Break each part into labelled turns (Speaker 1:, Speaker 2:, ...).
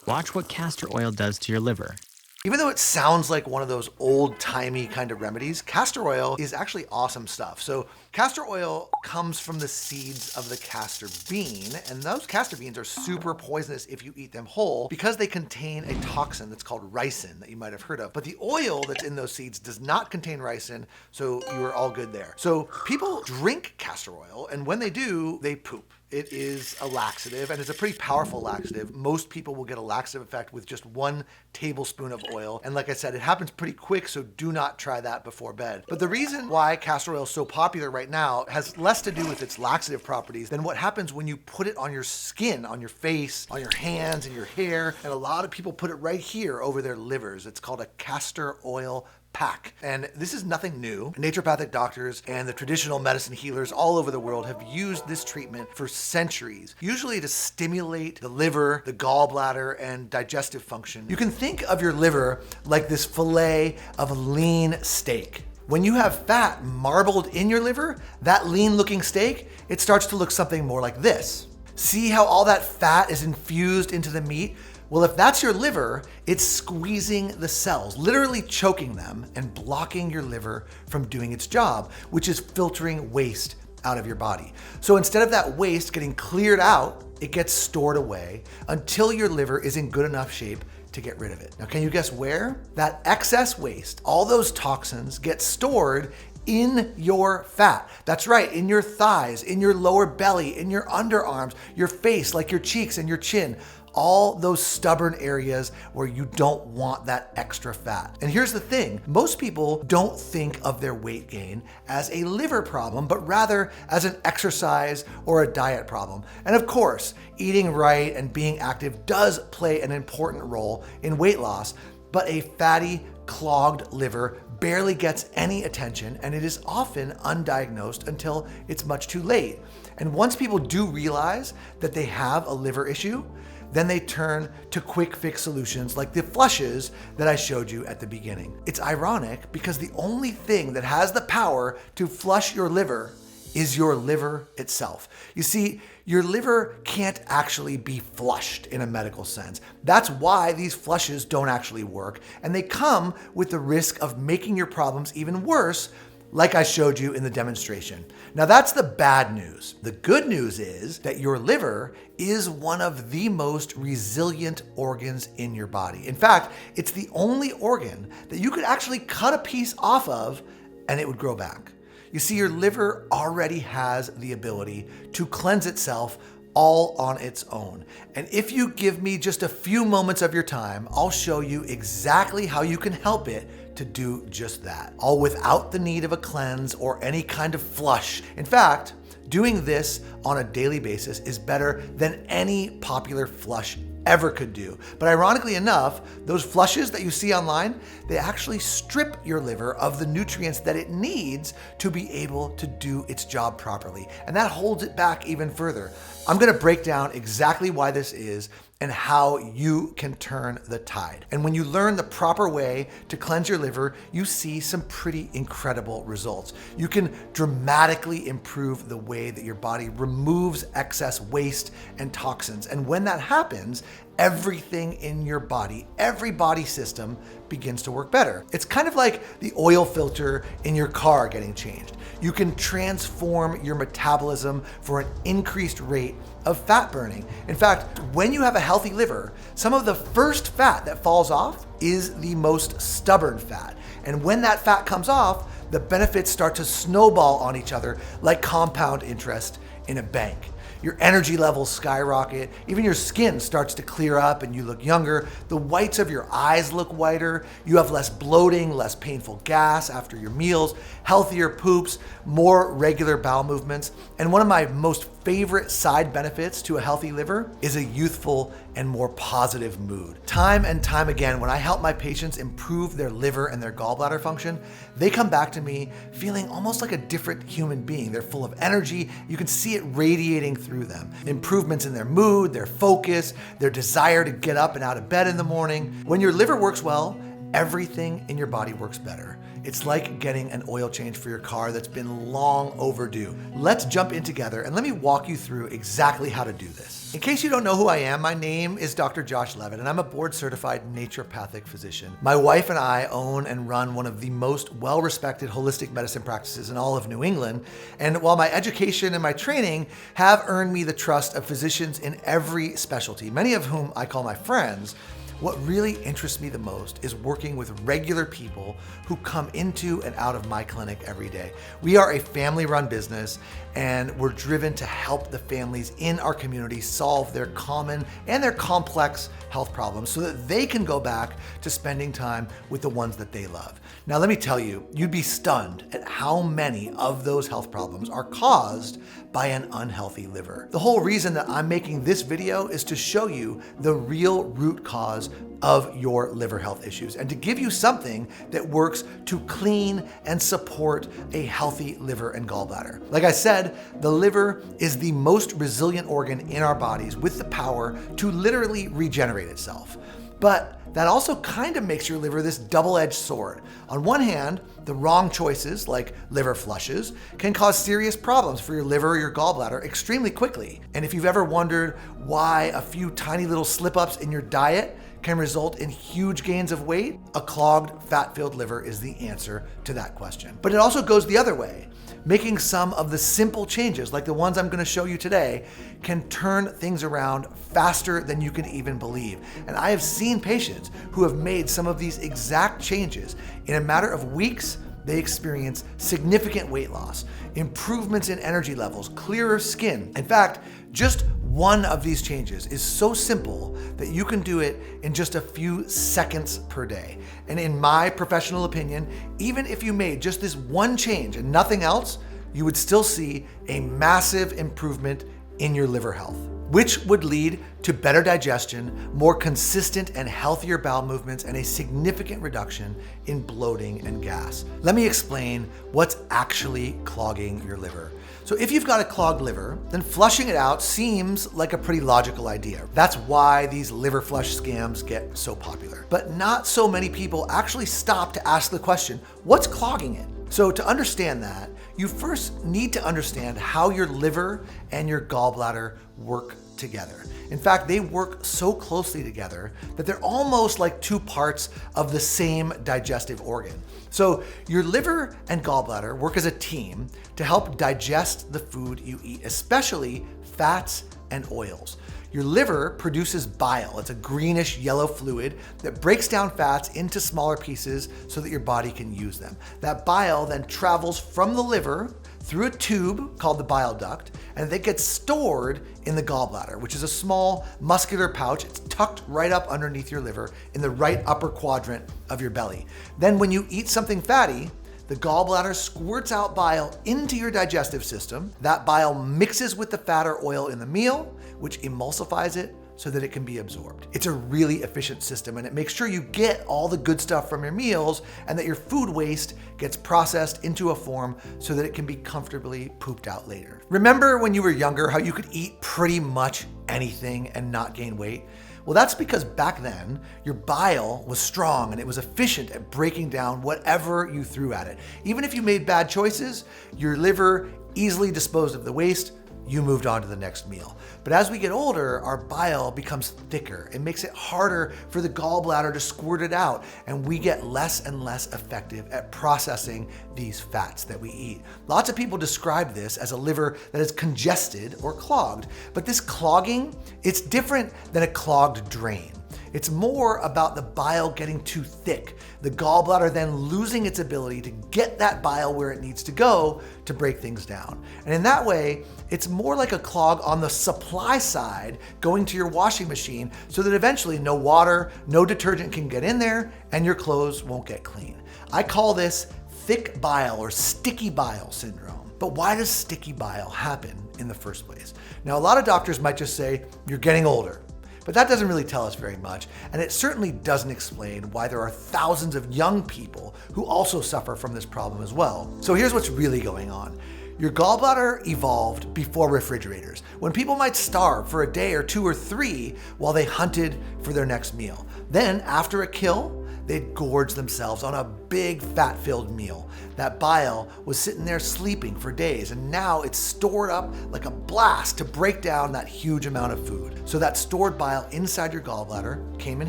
Speaker 1: Watch what castor oil does to your liver.
Speaker 2: Even though it sounds like one of those old-timey kind of remedies, castor oil is actually awesome stuff. So castor oil comes from the seeds of the castor bean, and those castor beans are super poisonous if you eat them whole because they contain a toxin that's called ricin that you might have heard of. But the oil that's in those seeds does not contain ricin, so you are all good there. So people drink castor oil, and when they do, they poop. It is a laxative, and it's a pretty powerful laxative. Most people will get a laxative effect with just 1 tablespoon of oil. And like I said, it happens pretty quick, so do not try that before bed. But the reason why castor oil is so popular right now has less to do with its laxative properties than what happens when you put it on your skin, on your face, on your hands, and your hair. And a lot of people put it right here over their livers. It's called a castor oil pack. And this is nothing new. Naturopathic doctors and the traditional medicine healers all over the world have used this treatment for centuries, usually to stimulate the liver, the gallbladder, and digestive function. You can think of your liver like this fillet of lean steak. When you have fat marbled in your liver, that lean looking steak, it starts to look something more like this. See how all that fat is infused into the meat? Well, if that's your liver, it's squeezing the cells, literally choking them and blocking your liver from doing its job, which is filtering waste out of your body. So instead of that waste getting cleared out, it gets stored away until your liver is in good enough shape to get rid of it. Now, can you guess where? That excess waste, all those toxins get stored in your fat. That's right, in your thighs, in your lower belly, in your underarms, your face, like your cheeks and your chin. All those stubborn areas where you don't want that extra fat. And here's the thing, most people don't think of their weight gain as a liver problem, but rather as an exercise or a diet problem. And of course, eating right and being active does play an important role in weight loss, but a fatty, clogged liver barely gets any attention, and it is often undiagnosed until it's much too late. And once people do realize that they have a liver issue, then they turn to quick fix solutions like the flushes that I showed you at the beginning. It's ironic because the only thing that has the power to flush your liver is your liver itself. You see, your liver can't actually be flushed in a medical sense. That's why these flushes don't actually work, and they come with the risk of making your problems even worse, like I showed you in the demonstration. Now that's the bad news. The good news is that your liver is one of the most resilient organs in your body. In fact, it's the only organ that you could actually cut a piece off of and it would grow back. You see, your liver already has the ability to cleanse itself all on its own. And if you give me just a few moments of your time, I'll show you exactly how you can help it to do just that, all without the need of a cleanse or any kind of flush. In fact, doing this on a daily basis is better than any popular flush ever could do. But ironically enough, those flushes that you see online, they actually strip your liver of the nutrients that it needs to be able to do its job properly. And that holds it back even further. I'm gonna break down exactly why this is and how you can turn the tide. And when you learn the proper way to cleanse your liver, you see some pretty incredible results. You can dramatically improve the way that your body removes excess waste and toxins. And when that happens, everything in your body, every body system begins to work better. It's kind of like the oil filter in your car getting changed. You can transform your metabolism for an increased rate of fat burning. In fact, when you have a healthy liver, some of the first fat that falls off is the most stubborn fat. And when that fat comes off, the benefits start to snowball on each other like compound interest in a bank. Your energy levels skyrocket, even your skin starts to clear up and you look younger, the whites of your eyes look whiter, you have less bloating, less painful gas after your meals, healthier poops, more regular bowel movements, and one of my most favorite side benefits to a healthy liver is a youthful and more positive mood. Time and time again, when I help my patients improve their liver and their gallbladder function, they come back to me feeling almost like a different human being. They're full of energy. You can see it radiating through them. Improvements in their mood, their focus, their desire to get up and out of bed in the morning. When your liver works well, everything in your body works better. It's like getting an oil change for your car that's been long overdue. Let's jump in together and let me walk you through exactly how to do this. In case you don't know who I am, my name is Dr. Josh Levitt, and I'm a board-certified naturopathic physician. My wife and I own and run one of the most well-respected holistic medicine practices in all of New England. And while my education and my training have earned me the trust of physicians in every specialty, many of whom I call my friends, what really interests me the most is working with regular people who come into and out of my clinic every day. We are a family-run business, and we're driven to help the families in our community solve their common and their complex health problems so that they can go back to spending time with the ones that they love. Now, let me tell you, you'd be stunned at how many of those health problems are caused by an unhealthy liver. The whole reason that I'm making this video is to show you the real root cause of your liver health issues and to give you something that works to clean and support a healthy liver and gallbladder. Like I said, the liver is the most resilient organ in our bodies with the power to literally regenerate itself. But that also kind of makes your liver this double-edged sword. On one hand, the wrong choices, like liver flushes, can cause serious problems for your liver or your gallbladder extremely quickly. And if you've ever wondered why a few tiny little slip-ups in your diet can result in huge gains of weight, a clogged, fat-filled liver is the answer to that question. But it also goes the other way. Making some of the simple changes, like the ones I'm going to show you today, can turn things around faster than you can even believe. And I have seen patients who have made some of these exact changes. In a matter of weeks, they experience significant weight loss, improvements in energy levels, clearer skin. In fact, just one of these changes is so simple that you can do it in just a few seconds per day. And in my professional opinion, even if you made just this one change and nothing else, you would still see a massive improvement in your liver health, which would lead to better digestion, more consistent and healthier bowel movements, and a significant reduction in bloating and gas. Let me explain what's actually clogging your liver. So if you've got a clogged liver, then flushing it out seems like a pretty logical idea. That's why these liver flush scams get so popular. But not so many people actually stop to ask the question, what's clogging it? So to understand that, you first need to understand how your liver and your gallbladder work together. In fact, they work so closely together that they're almost like two parts of the same digestive organ. So your liver and gallbladder work as a team to help digest the food you eat, especially fats and oils. Your liver produces bile. It's a greenish yellow fluid that breaks down fats into smaller pieces so that your body can use them. That bile then travels from the liver through a tube called the bile duct, and it gets stored in the gallbladder, which is a small muscular pouch. It's tucked right up underneath your liver in the right upper quadrant of your belly. Then when you eat something fatty, the gallbladder squirts out bile into your digestive system. That bile mixes with the fat or oil in the meal, which emulsifies it so that it can be absorbed. It's a really efficient system, and it makes sure you get all the good stuff from your meals and that your food waste gets processed into a form so that it can be comfortably pooped out later. Remember when you were younger how you could eat pretty much anything and not gain weight? Well, that's because back then, your bile was strong and it was efficient at breaking down whatever you threw at it. Even if you made bad choices, your liver easily disposed of the waste, you moved on to the next meal. But as we get older, our bile becomes thicker. It makes it harder for the gallbladder to squirt it out, and we get less and less effective at processing these fats that we eat. Lots of people describe this as a liver that is congested or clogged, but this clogging, it's different than a clogged drain. It's more about the bile getting too thick, the gallbladder then losing its ability to get that bile where it needs to go to break things down. And in that way, it's more like a clog on the supply side going to your washing machine so that eventually no water, no detergent can get in there and your clothes won't get clean. I call this thick bile or sticky bile syndrome. But why does sticky bile happen in the first place? Now, a lot of doctors might just say, you're getting older. But that doesn't really tell us very much, and it certainly doesn't explain why there are thousands of young people who also suffer from this problem as well. So here's what's really going on. Your gallbladder evolved before refrigerators, when people might starve for a day or two or three while they hunted for their next meal. Then, after a kill, they'd gorge themselves on a big fat-filled meal. That bile was sitting there sleeping for days, and now it's stored up like a blast to break down that huge amount of food. So that stored bile inside your gallbladder came in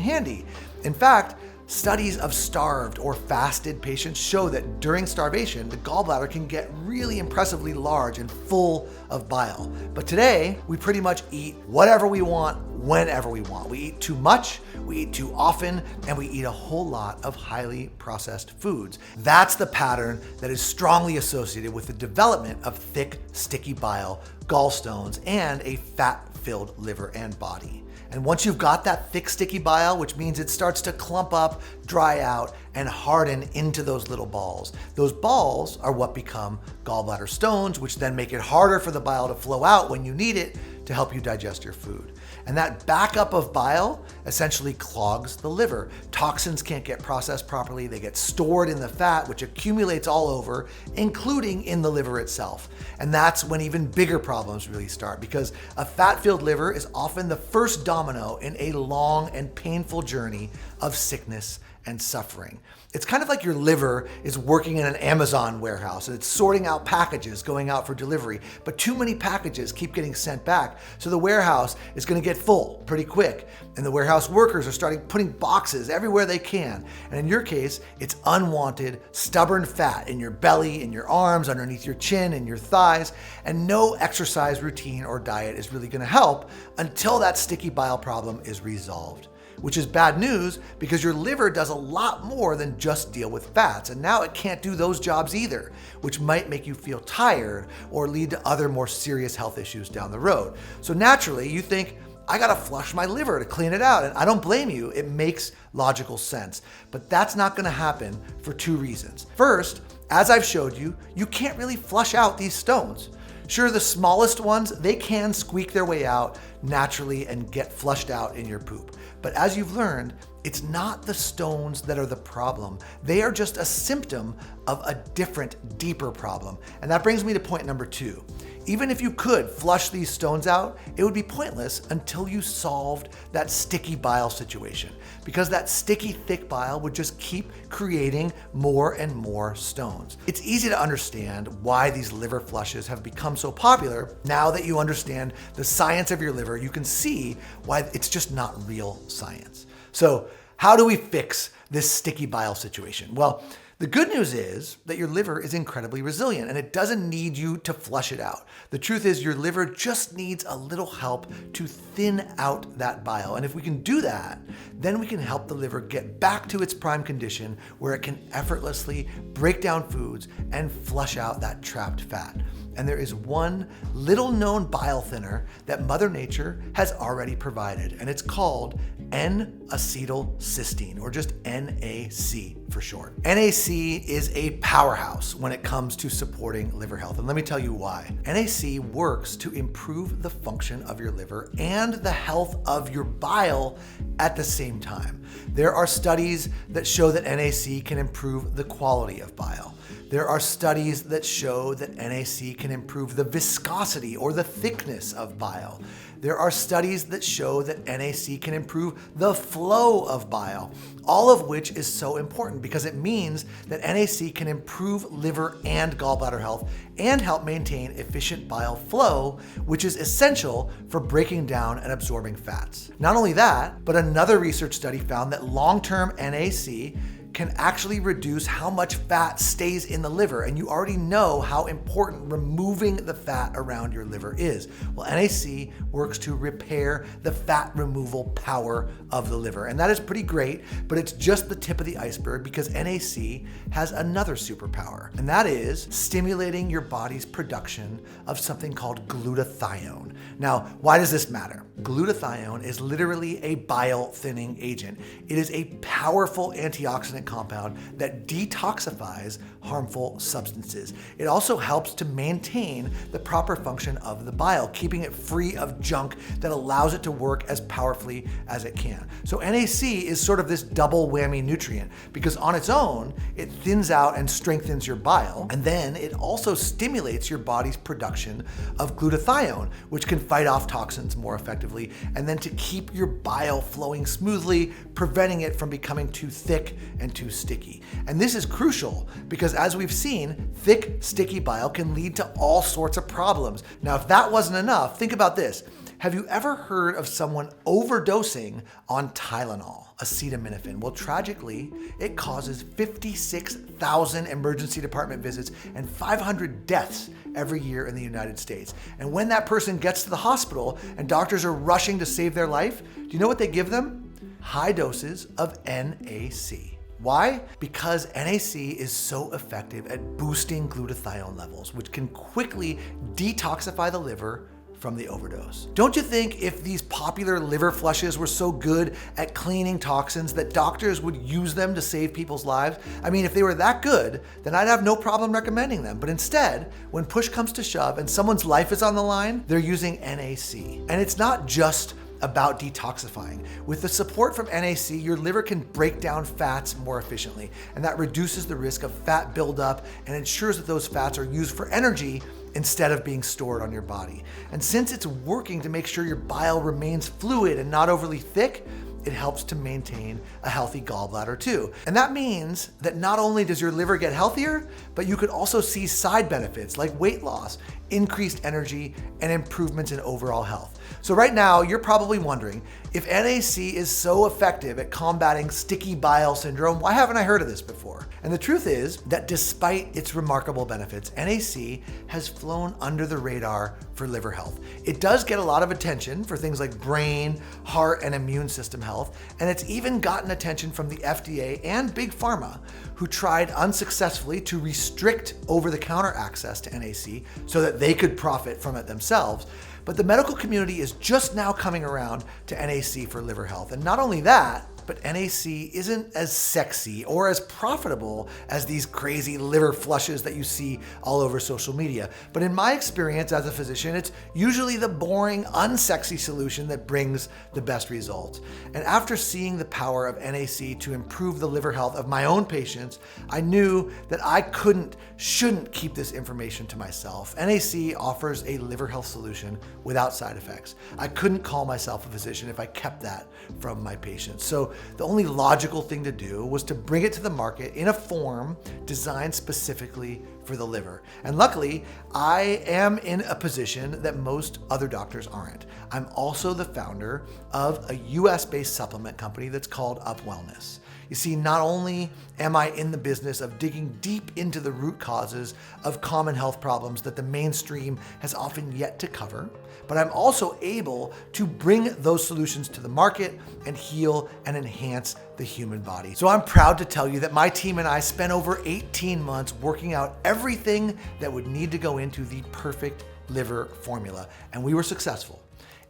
Speaker 2: handy. In fact, studies of starved or fasted patients show that during starvation, the gallbladder can get really impressively large and full of bile. But today, we pretty much eat whatever we want, whenever we want. We eat too much, we eat too often, and we eat a whole lot of highly processed foods. That's the pattern that is strongly associated with the development of thick, sticky bile, gallstones, and a fat-filled liver and body. And once you've got that thick, sticky bile, which means it starts to clump up, dry out, and harden into those little balls. Those balls are what become gallbladder stones, which then make it harder for the bile to flow out when you need it to help you digest your food. And that backup of bile essentially clogs the liver. Toxins can't get processed properly. They get stored in the fat, which accumulates all over, including in the liver itself. And that's when even bigger problems really start, because a fat-filled liver is often the first domino in a long and painful journey of sickness and suffering. It's kind of like your liver is working in an Amazon warehouse and it's sorting out packages going out for delivery, but too many packages keep getting sent back. So the warehouse is going to get full pretty quick. And the warehouse workers are starting putting boxes everywhere they can. And in your case, it's unwanted, stubborn fat in your belly, in your arms, underneath your chin, in your thighs. And no exercise routine or diet is really going to help until that sticky bile problem is resolved. Which is bad news because your liver does a lot more than just deal with fats, and now it can't do those jobs either, which might make you feel tired or lead to other more serious health issues down the road. So naturally, you think, I gotta flush my liver to clean it out, and I don't blame you. It makes logical sense, but that's not gonna happen for two reasons. First, as I've showed you, you can't really flush out these stones. Sure, the smallest ones, they can squeak their way out naturally and get flushed out in your poop. But as you've learned, it's not the stones that are the problem. They are just a symptom of a different, deeper problem. And that brings me to point number 2. Even if you could flush these stones out, it would be pointless until you solved that sticky bile situation, because that sticky, thick bile would just keep creating more and more stones. It's easy to understand why these liver flushes have become so popular. Now that you understand the science of your liver, you can see why it's just not real science. So how do we fix this sticky bile situation? Well, the good news is that your liver is incredibly resilient and it doesn't need you to flush it out. The truth is your liver just needs a little help to thin out that bile. And if we can do that, then we can help the liver get back to its prime condition where it can effortlessly break down foods and flush out that trapped fat. And there is one little known bile thinner that Mother Nature has already provided, and it's called N-acetylcysteine, or just NAC for short. NAC is a powerhouse when it comes to supporting liver health, and let me tell you why. NAC works to improve the function of your liver and the health of your bile at the same time. There are studies that show that NAC can improve the quality of bile. There are studies that show that NAC can improve the viscosity or the thickness of bile. There are studies that show that NAC can improve the flow of bile, all of which is so important because it means that NAC can improve liver and gallbladder health and help maintain efficient bile flow, which is essential for breaking down and absorbing fats. Not only that, but another research study found that long-term NAC can actually reduce how much fat stays in the liver. And you already know how important removing the fat around your liver is. Well, NAC works to repair the fat removal power of the liver. And that is pretty great, but it's just the tip of the iceberg because NAC has another superpower, and that is stimulating your body's production of something called glutathione. Now, why does this matter? Glutathione is literally a bile thinning agent. It is a powerful antioxidant compound that detoxifies harmful substances. It also helps to maintain the proper function of the bile, keeping it free of junk that allows it to work as powerfully as it can. So NAC is sort of this double whammy nutrient because on its own, it thins out and strengthens your bile, and then it also stimulates your body's production of glutathione, which can fight off toxins more effectively, and then to keep your bile flowing smoothly, preventing it from becoming too thick and too sticky. And this is crucial because as we've seen, thick, sticky bile can lead to all sorts of problems. Now, if that wasn't enough, think about this. Have you ever heard of someone overdosing on Tylenol, acetaminophen? Well, tragically, it causes 56,000 emergency department visits and 500 deaths every year in the United States. And when that person gets to the hospital and doctors are rushing to save their life, do you know what they give them? High doses of NAC. Why? Because NAC is so effective at boosting glutathione levels, which can quickly detoxify the liver from the overdose. Don't you think if these popular liver flushes were so good at cleaning toxins that doctors would use them to save people's lives? I mean, if they were that good, then I'd have no problem recommending them. But instead, when push comes to shove and someone's life is on the line, they're using NAC. And it's not just about detoxifying. With the support from NAC, your liver can break down fats more efficiently, and that reduces the risk of fat buildup and ensures that those fats are used for energy instead of being stored on your body. And since it's working to make sure your bile remains fluid and not overly thick, it helps to maintain a healthy gallbladder too. And that means that not only does your liver get healthier, but you could also see side benefits like weight loss, increased energy, and improvements in overall health. So right now, you're probably wondering, if NAC is so effective at combating sticky bile syndrome, why haven't I heard of this before? And the truth is that despite its remarkable benefits, NAC has flown under the radar for liver health. It does get a lot of attention for things like brain, heart, and immune system health, and it's even gotten attention from the FDA and Big Pharma, who tried unsuccessfully to restrict over-the-counter access to NAC so that they could profit from it themselves. But the medical community is just now coming around to NAC for liver health. And not only that, but NAC isn't as sexy or as profitable as these crazy liver flushes that you see all over social media. But in my experience as a physician, it's usually the boring, unsexy solution that brings the best results. And after seeing the power of NAC to improve the liver health of my own patients, I knew that I shouldn't keep this information to myself. NAC offers a liver health solution without side effects. I couldn't call myself a physician if I kept that from my patients. So the only logical thing to do was to bring it to the market in a form designed specifically for the liver. And luckily, I am in a position that most other doctors aren't. I'm also the founder of a US-based supplement company that's called Up Wellness. You see, not only am I in the business of digging deep into the root causes of common health problems that the mainstream has often yet to cover, but I'm also able to bring those solutions to the market and heal and enhance the human body. So I'm proud to tell you that my team and I spent over 18 months working out everything that would need to go into the perfect liver formula, and we were successful.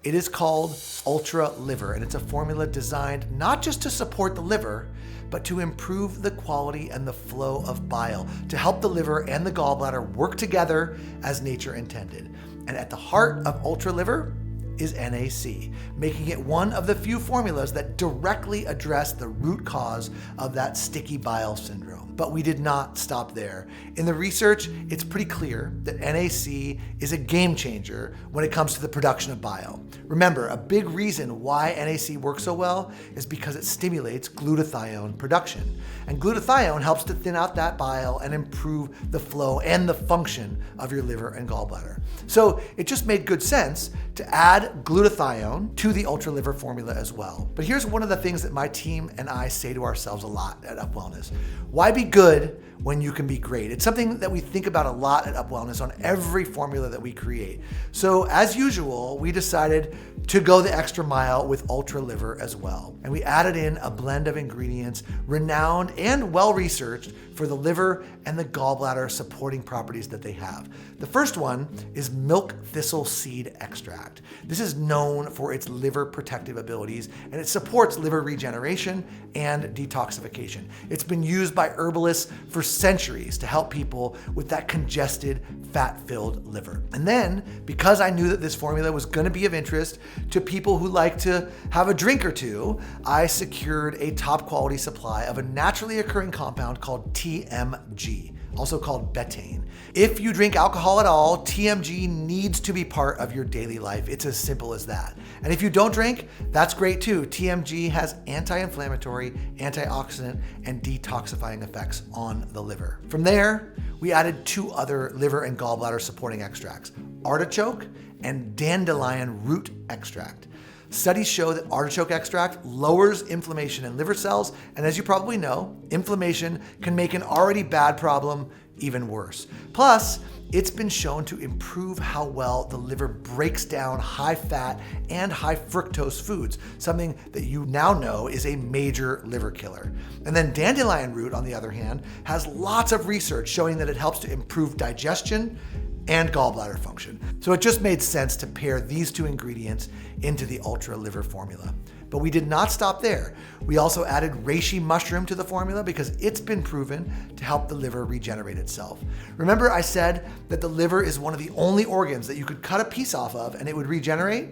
Speaker 2: It is called Ultra Liver, and it's a formula designed not just to support the liver, but to improve the quality and the flow of bile, to help the liver and the gallbladder work together as nature intended. And at the heart of Ultra Liver is NAC, making it one of the few formulas that directly address the root cause of that sticky bile syndrome. But we did not stop there. In the research, it's pretty clear that NAC is a game changer when it comes to the production of bile. Remember, a big reason why NAC works so well is because it stimulates glutathione production. And glutathione helps to thin out that bile and improve the flow and the function of your liver and gallbladder. So it just made good sense to add glutathione to the Ultra Liver formula as well. But here's one of the things that my team and I say to ourselves a lot at Up Wellness. Why be good when you can be great? It's something that we think about a lot at Up Wellness on every formula that we create. So as usual, we decided to go the extra mile with Ultra Liver as well. And we added in a blend of ingredients renowned and well-researched for the liver and the gallbladder supporting properties that they have. The first one is milk thistle seed extract. This is known for its liver protective abilities, and it supports liver regeneration and detoxification. It's been used by herbalists for centuries to help people with that congested, fat-filled liver. And then, because I knew that this formula was going to be of interest to people who like to have a drink or two, I secured a top quality supply of a naturally occurring compound called TMG, also called betaine. If you drink alcohol at all, TMG needs to be part of your daily life. It's as simple as that. And if you don't drink, that's great too. TMG has anti-inflammatory, antioxidant, and detoxifying effects on the liver. From there, we added 2 other liver and gallbladder supporting extracts, artichoke and dandelion root extract. Studies show that artichoke extract lowers inflammation in liver cells, and as you probably know, inflammation can make an already bad problem even worse. Plus, it's been shown to improve how well the liver breaks down high fat and high fructose foods, something that you now know is a major liver killer. And then dandelion root, on the other hand, has lots of research showing that it helps to improve digestion and gallbladder function. So it just made sense to pair these 2 ingredients into the Ultra Liver formula. But we did not stop there. We also added reishi mushroom to the formula because it's been proven to help the liver regenerate itself. Remember I said that the liver is one of the only organs that you could cut a piece off of and it would regenerate?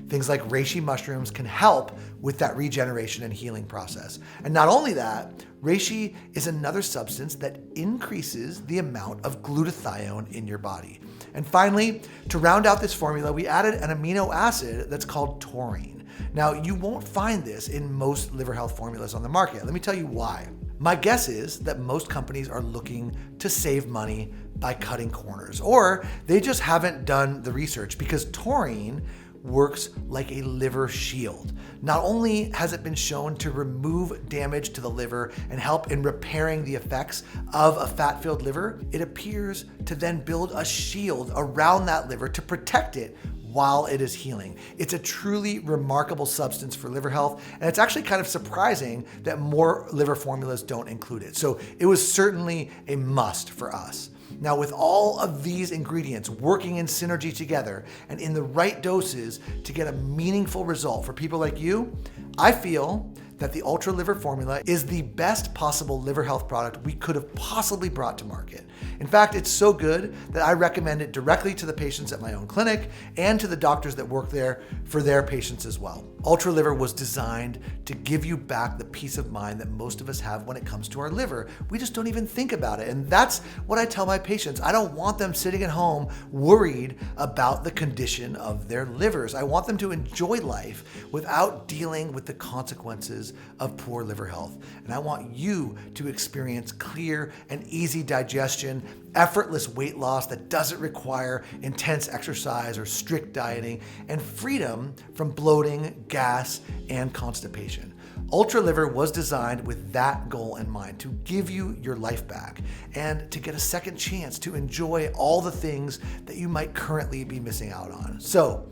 Speaker 2: Things like reishi mushrooms can help with that regeneration and healing process. And not only that, reishi is another substance that increases the amount of glutathione in your body. And finally, to round out this formula, we added an amino acid that's called taurine. Now, you won't find this in most liver health formulas on the market. Let me tell you why. My guess is that most companies are looking to save money by cutting corners, or they just haven't done the research because taurine works like a liver shield. Not only has it been shown to remove damage to the liver and help in repairing the effects of a fat-filled liver, it appears to then build a shield around that liver to protect it while it is healing. It's a truly remarkable substance for liver health, and it's actually kind of surprising that more liver formulas don't include it. So it was certainly a must for us. Now, with all of these ingredients working in synergy together and in the right doses to get a meaningful result for people like you, I feel that the Ultra Liver formula is the best possible liver health product we could have possibly brought to market. In fact, it's so good that I recommend it directly to the patients at my own clinic and to the doctors that work there for their patients as well. Ultra Liver was designed to give you back the peace of mind that most of us have when it comes to our liver. We just don't even think about it. And that's what I tell my patients. I don't want them sitting at home worried about the condition of their livers. I want them to enjoy life without dealing with the consequences of poor liver health. And I want you to experience clear and easy digestion, effortless weight loss that doesn't require intense exercise or strict dieting, and freedom from bloating, gas, and constipation. Ultra Liver was designed with that goal in mind, to give you your life back and to get a second chance to enjoy all the things that you might currently be missing out on. So,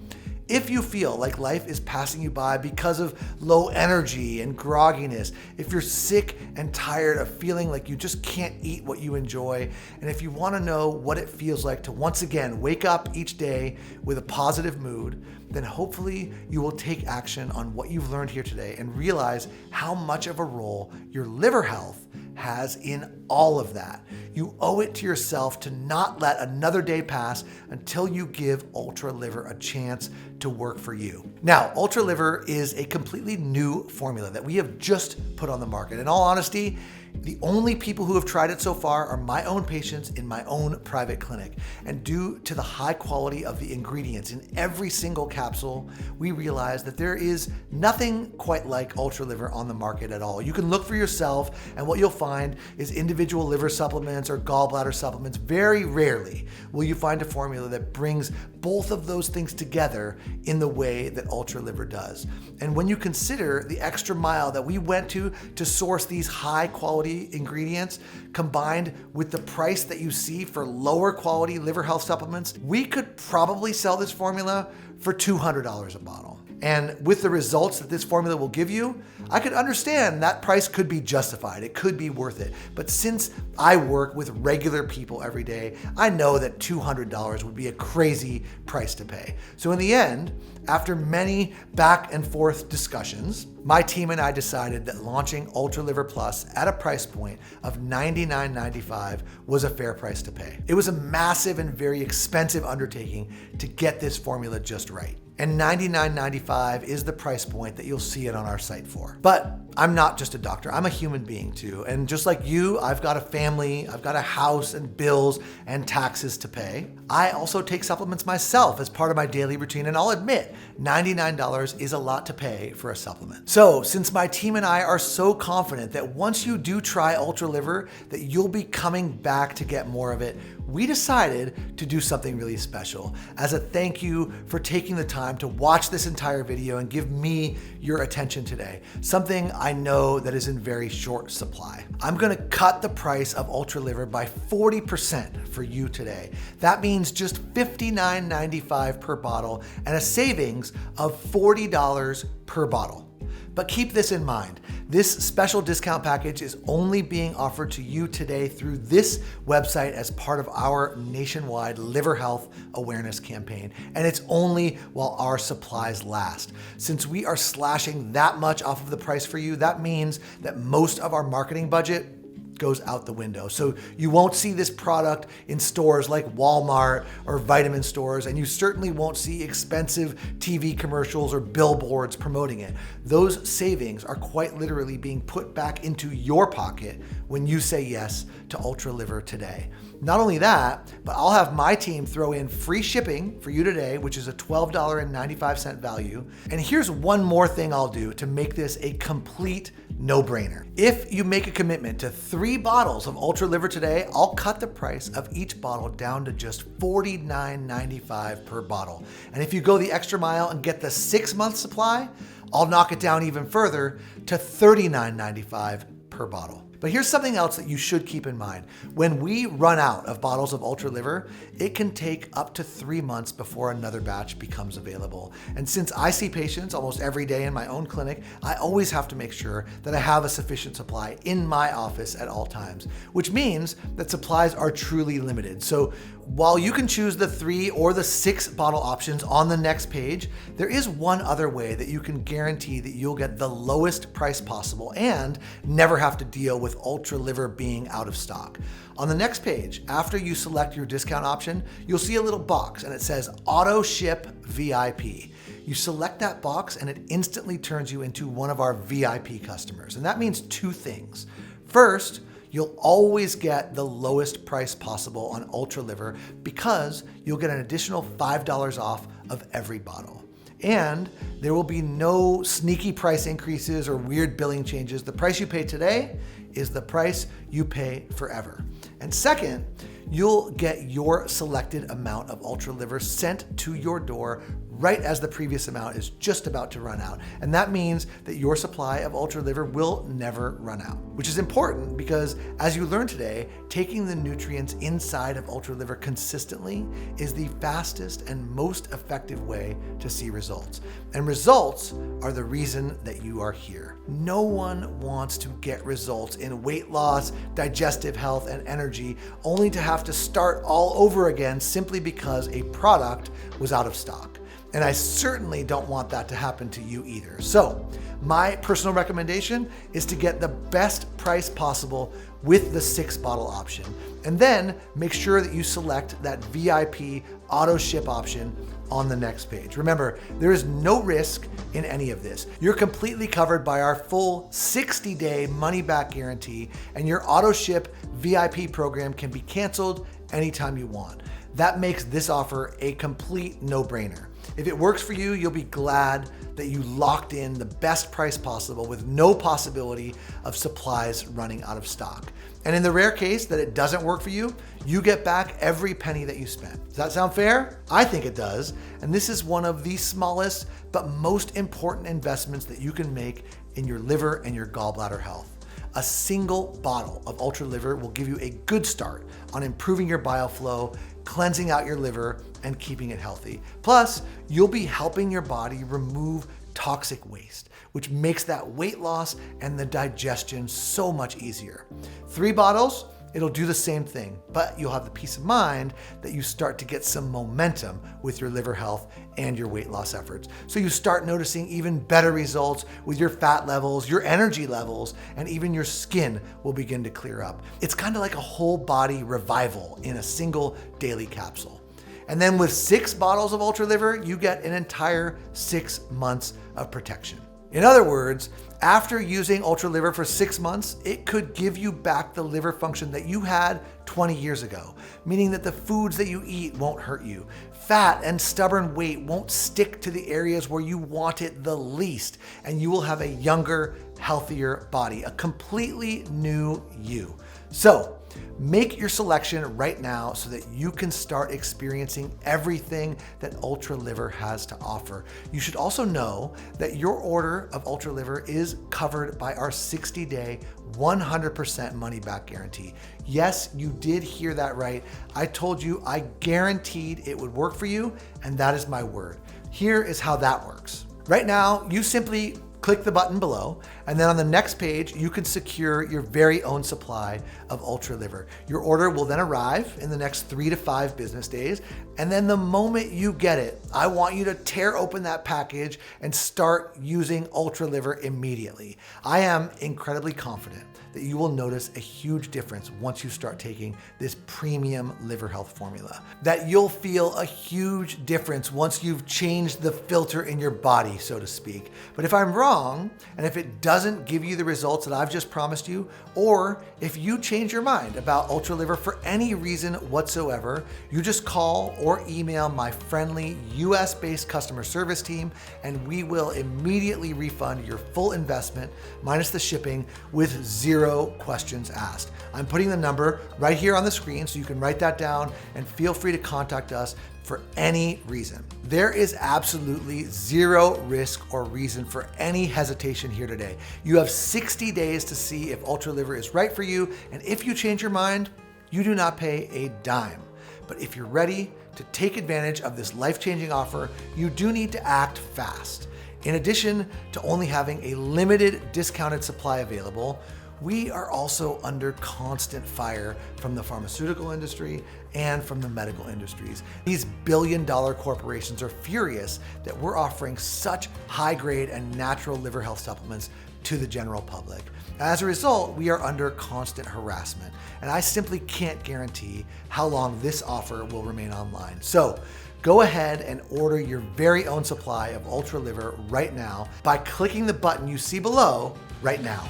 Speaker 2: if you feel like life is passing you by because of low energy and grogginess, if you're sick and tired of feeling like you just can't eat what you enjoy, and if you want to know what it feels like to once again wake up each day with a positive mood, then hopefully you will take action on what you've learned here today and realize how much of a role your liver health has in all of that. You owe it to yourself to not let another day pass until you give Ultra Liver a chance to work for you. Now, Ultra Liver is a completely new formula that we have just put on the market. In all honesty, the only people who have tried it so far are my own patients in my own private clinic. And due to the high quality of the ingredients in every single capsule, we realize that there is nothing quite like Ultra Liver on the market at all. You can look for yourself, and what you'll find is individual liver supplements or gallbladder supplements. Very rarely will you find a formula that brings both of those things together in the way that Ultra Liver does. And when you consider the extra mile that we went to source these high quality ingredients combined with the price that you see for lower quality liver health supplements, we could probably sell this formula for $200 a bottle. And with the results that this formula will give you, I could understand that price could be justified. It could be worth it. But since I work with regular people every day, I know that $200 would be a crazy price to pay. So in the end, after many back and forth discussions, my team and I decided that launching Ultra Liver Plus at a price point of $99.95 was a fair price to pay. It was a massive and very expensive undertaking to get this formula just right. And $99.95 is the price point that you'll see it on our site for. But I'm not just a doctor, I'm a human being too. And just like you, I've got a family, I've got a house and bills and taxes to pay. I also take supplements myself as part of my daily routine, and I'll admit, $99 is a lot to pay for a supplement. So since my team and I are so confident that once you do try Ultra Liver, that you'll be coming back to get more of it, we decided to do something really special as a thank you for taking the time to watch this entire video and give me your attention today, something I know that is in very short supply. I'm gonna cut the price of Ultra Liver by 40% for you today. That means just $59.95 per bottle and a savings of $40 per bottle. But keep this in mind, this special discount package is only being offered to you today through this website as part of our nationwide liver health awareness campaign. And it's only while our supplies last. Since we are slashing that much off of the price for you, that means that most of our marketing budget goes out the window. So you won't see this product in stores like Walmart or vitamin stores, and you certainly won't see expensive TV commercials or billboards promoting it. Those savings are quite literally being put back into your pocket when you say yes to Ultra Liver today. Not only that, but I'll have my team throw in free shipping for you today, which is a $12.95 value. And here's one more thing I'll do to make this a complete no-brainer. If you make a commitment to 3 bottles of Ultra Liver today, I'll cut the price of each bottle down to just $49.95 per bottle. And if you go the extra mile and get the 6-month supply, I'll knock it down even further to $39.95 per bottle. But here's something else that you should keep in mind. When we run out of bottles of Ultra Liver, it can take up to 3 months before another batch becomes available. And since I see patients almost every day in my own clinic, I always have to make sure that I have a sufficient supply in my office at all times, which means that supplies are truly limited. So while you can choose the 3 or the 6 bottle options on the next page, there is one other way that you can guarantee that you'll get the lowest price possible and never have to deal with Ultra Liver being out of stock. On the next page, after you select your discount option, you'll see a little box and it says Auto Ship VIP. You select that box and it instantly turns you into one of our VIP customers. And that means 2 things. First, you'll always get the lowest price possible on Ultra Liver because you'll get an additional $5 off of every bottle. And there will be no sneaky price increases or weird billing changes. The price you pay today is the price you pay forever. And second, you'll get your selected amount of Ultra Liver sent to your door right as the previous amount is just about to run out. And that means that your supply of Ultra Liver will never run out, which is important because as you learned today, taking the nutrients inside of Ultra Liver consistently is the fastest and most effective way to see results. And results are the reason that you are here. No one wants to get results in weight loss, digestive health, and energy only to have to start all over again simply because a product was out of stock. And I certainly don't want that to happen to you either. So my personal recommendation is to get the best price possible with the 6-bottle option. And then make sure that you select that VIP auto ship option on the next page. Remember, there is no risk in any of this. You're completely covered by our full 60-day money-back guarantee, and your auto ship VIP program can be canceled anytime you want. That makes this offer a complete no-brainer. If it works for you, you'll be glad that you locked in the best price possible with no possibility of supplies running out of stock. And in the rare case that it doesn't work for you, you get back every penny that you spent. Does that sound fair? I think it does. And this is one of the smallest but most important investments that you can make in your liver and your gallbladder health. A single bottle of Ultra Liver will give you a good start on improving your bile flow, cleansing out your liver, and keeping it healthy. Plus, you'll be helping your body remove toxic waste, which makes that weight loss and the digestion so much easier. 3 bottles, it'll do the same thing, but you'll have the peace of mind that you start to get some momentum with your liver health and your weight loss efforts. So you start noticing even better results with your fat levels, your energy levels, and even your skin will begin to clear up. It's kind of like a whole body revival in a single daily capsule. And then with 6 bottles of Ultra Liver, you get an entire 6 months of protection. In other words, after using Ultra Liver for 6 months, it could give you back the liver function that you had 20 years ago, meaning that the foods that you eat won't hurt you. Fat and stubborn weight won't stick to the areas where you want it the least, and you will have a younger, healthier body, a completely new you. So, make your selection right now so that you can start experiencing everything that Ultra Liver has to offer. You should also know that your order of Ultra Liver is covered by our 60-day, 100% money-back guarantee. Yes, you did hear that right. I told you I guaranteed it would work for you, and that is my word. Here is how that works. Right now, you simply click the button below, and then on the next page, you can secure your very own supply of Ultra Liver. Your order will then arrive in the next 3 to 5 business days, and then the moment you get it, I want you to tear open that package and start using Ultra Liver immediately. I am incredibly confident that you will notice a huge difference once you start taking this premium liver health formula. That you'll feel a huge difference once you've changed the filter in your body, so to speak. But if I'm wrong, and if it doesn't give you the results that I've just promised you, or if you change your mind about Ultra Liver for any reason whatsoever, you just call or email my friendly US-based customer service team, and we will immediately refund your full investment minus the shipping with 0 questions asked. I'm putting the number right here on the screen so you can write that down, and feel free to contact us for any reason. There is absolutely 0 risk or reason for any hesitation here today. You have 60 days to see if Ultra Liver is right for you, and if you change your mind, you do not pay a dime. But if you're ready to take advantage of this life-changing offer, you do need to act fast. In addition to only having a limited discounted supply available, we are also under constant fire from the pharmaceutical industry and from the medical industries. These billion-dollar corporations are furious that we're offering such high-grade and natural liver health supplements to the general public. As a result, we are under constant harassment, and I simply can't guarantee how long this offer will remain online. So, go ahead and order your very own supply of Ultra Liver right now by clicking the button you see below right now.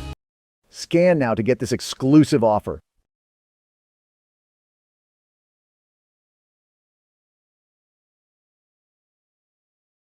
Speaker 3: Scan now to get this exclusive offer.